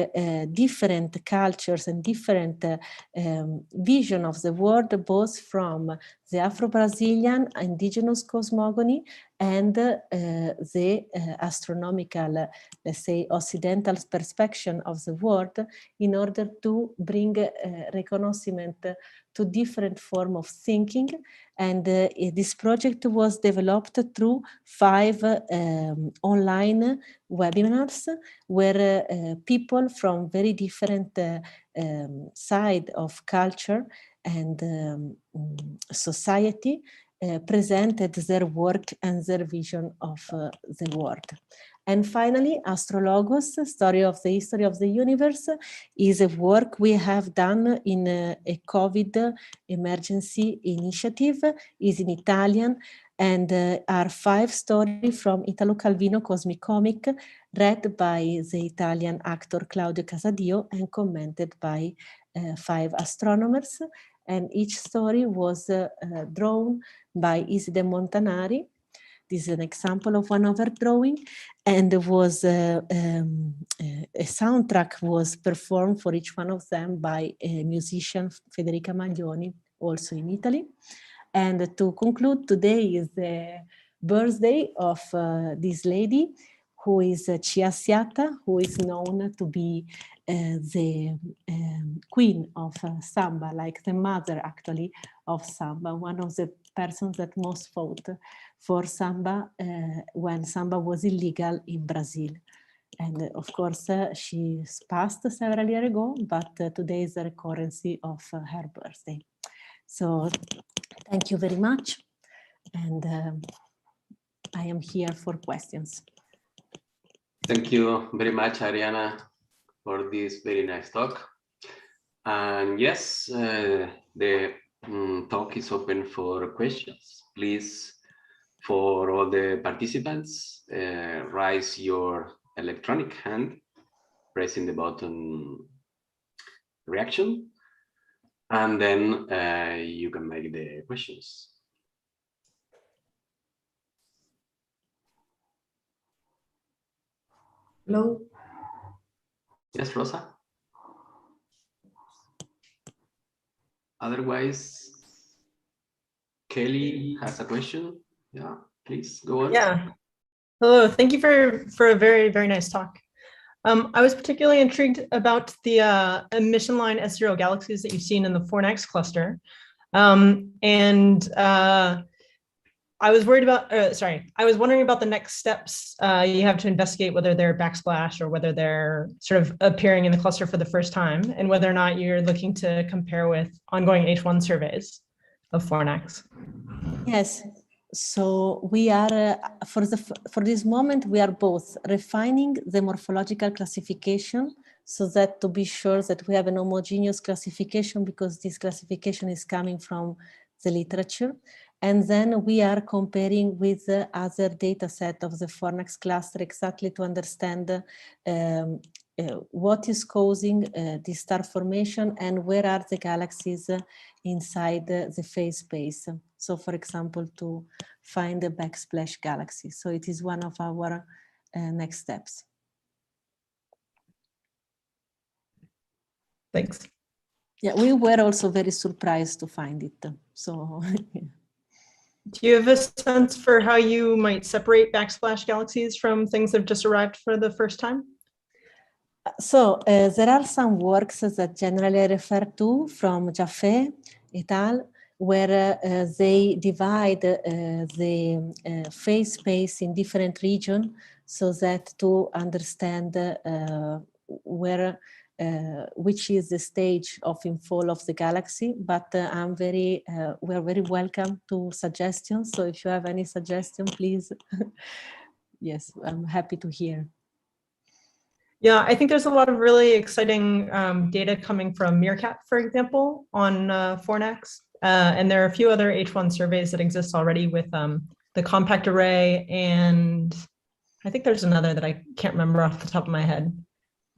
different cultures and different vision of the world, both from the Afro-Brazilian indigenous cosmogony and the astronomical, let's say, Occidental perspective of the world, in order to bring reconnaissance to different form of thinking. And this project was developed through 5 online webinars where people from very different side of culture and society presented their work and their vision of the world. And finally, Astrologos, Story of the History of the Universe, is a work we have done in a COVID emergency initiative, is in Italian, and are 5 stories from Italo Calvino Cosmic Comic, read by the Italian actor Claudio Casadio and commented by 5 astronomers. And each story was drawn by Iside Montanari. This is an example of one of her drawing, and was a soundtrack was performed for each one of them by a musician, Federica Maglioni, also in Italy. And to conclude, today is the birthday of this lady, who is Chia Siata, who is known to be the queen of samba, like the mother actually of samba, one of the persons that most fought for samba when samba was illegal in Brazil. And of course, she passed several years ago, but today is the recurrency of her birthday. So thank you very much. And I am here for questions. Thank you very much, Ariana, for this very nice talk. And yes, the talk is open for questions. Please, for all the participants, raise your electronic hand, pressing the button reaction, and then you can make the questions. Hello. Yes, Rosa. Otherwise, Kelly has a question. Yeah, please go on. Yeah. Hello. Thank you for a very, very nice talk. I was particularly intrigued about the emission line S0 galaxies that you've seen in the Fornax cluster. I was worried about, I was wondering about the next steps you have to investigate, whether they're backsplash or whether they're sort of appearing in the cluster for the first time, and whether or not you're looking to compare with ongoing H1 surveys of Fornax. Yes. So we are, for this moment, we are both refining the morphological classification, so that to be sure that we have an homogeneous classification, because this classification is coming from the literature. And then we are comparing with the other data set of the Fornax cluster, exactly to understand what is causing this star formation and where are the galaxies inside the phase space. So for example, to find the backsplash galaxy. So it is one of our next steps. Thanks. Yeah, we were also very surprised to find it. So yeah. Do you have a sense for how you might separate backsplash galaxies from things that have just arrived for the first time? So there are some works that generally I refer to from Jpa et al., where they divide the phase space in different regions so that to understand where which is the stage of infall of the galaxy. But we are very welcome to suggestions. So if you have any suggestion, please. Yes, I'm happy to hear. Yeah, I think there's a lot of really exciting data coming from Meerkat, for example, on Fornax. And there are a few other H1 surveys that exist already with the compact array. And I think there's another that I can't remember off the top of my head.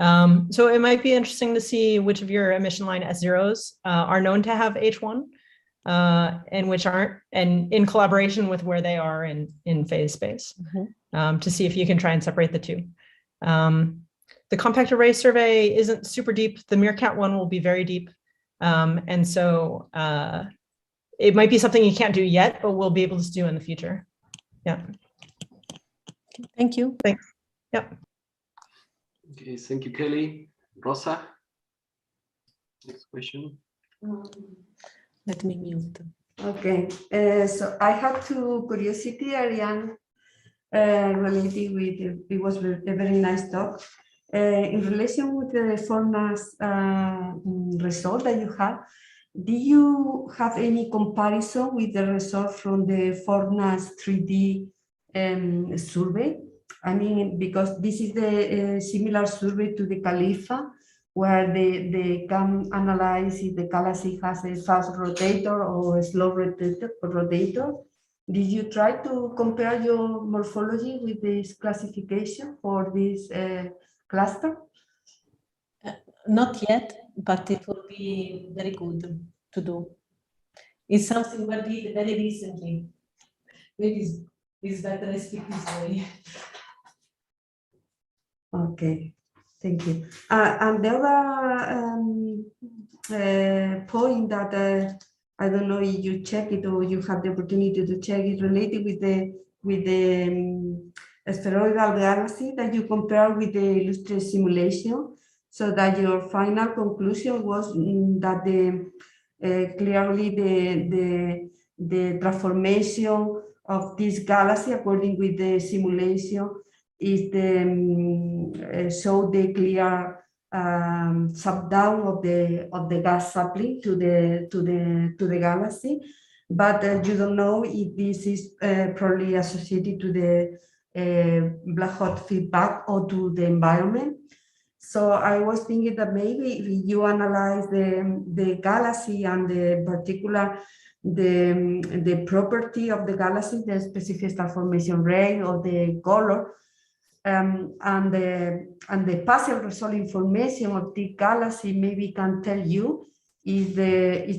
So it might be interesting to see which of your emission line S0s are known to have H1 and which aren't, and in collaboration with where they are in phase space, to see if you can try and separate the two. The compact array survey isn't super deep. The Meerkat one will be very deep. And so it might be something you can't do yet, but we'll be able to do in the future. Yeah. Thank you. Thanks. Yep. Okay, thank you, Kelly. Rosa, next question. Let me mute. Okay, so I have two curiosity, Ariane, related with, it was a very nice talk. In relation with the Fornax result that you have, do you have any comparison with the result from the Fornax 3D survey? I mean, because this is the similar survey to the Khalifa, where they can analyze if the galaxy has a fast rotator or a slow rotator. Did you try to compare your morphology with this classification for this cluster? Not yet, but it will be very good to do. It's something we did very recently. Maybe it's better I speak this way. Okay, thank you. And the other point that I don't know if you check it or you have the opportunity to check it, related with the spheroidal galaxy that you compare with the Illustris simulation, so that your final conclusion was that clearly the transformation of this galaxy according with the simulation is the show the clear shutdown of the gas sapling to the galaxy, but you don't know if this is probably associated to the black hole feedback or to the environment. So I was thinking that maybe if you analyze the galaxy and the particular the property of the galaxy, the specific star formation rate or the color, and the partial result information of the galaxy maybe can tell you if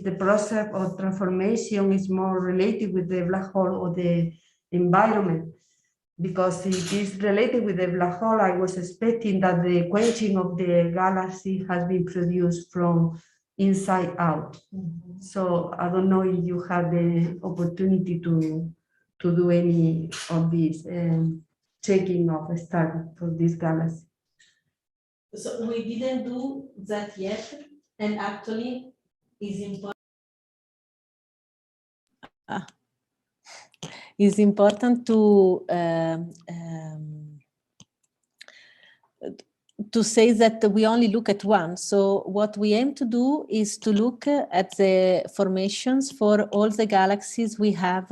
the process of transformation is more related with the black hole or the environment. Because if it's related with the black hole, I was expecting that the quenching of the galaxy has been produced from inside out. So I don't know if you had the opportunity to do any of this checking of a star for this galaxy. So we didn't do that yet, and actually is important. It's important to say that we only look at one. So what we aim to do is to look at the formations for all the galaxies we have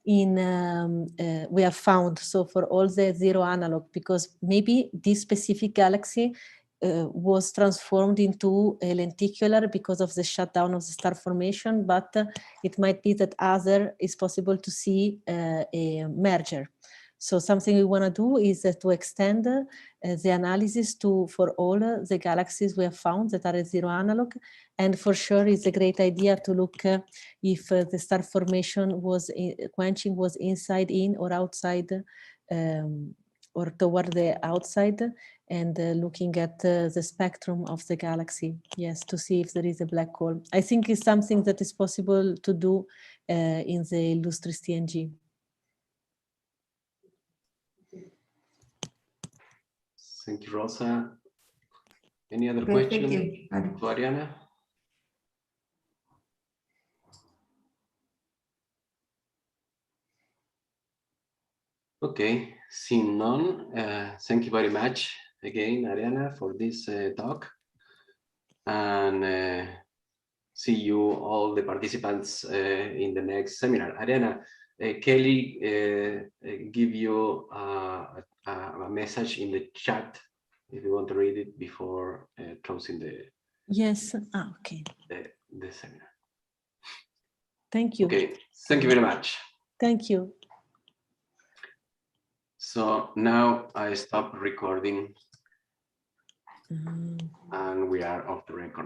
we have found. So for all the zero analog, because maybe this specific galaxy was transformed into a lenticular because of the shutdown of the star formation, but it might be that other is possible to see a merger. So something we want to do is to extend the analysis for all the galaxies we have found that are zero analog, and for sure it's a great idea to look if the star formation quenching was inside in or outside or toward the outside, and looking at the spectrum of the galaxy, yes, to see if there is a black hole. I think it's something that is possible to do in the Illustris TNG. Thank you, Rosa. Any other question Thank you. to Ariana? Okay, seeing none, thank you very much again, Ariana, for this talk. And see you all the participants in the next seminar. Ariana, Kelly give you a message in the chat if you want to read it before closing the Okay. the seminar. Thank you. Okay, thank you very much. Thank you. So now I stop recording and we are off the record.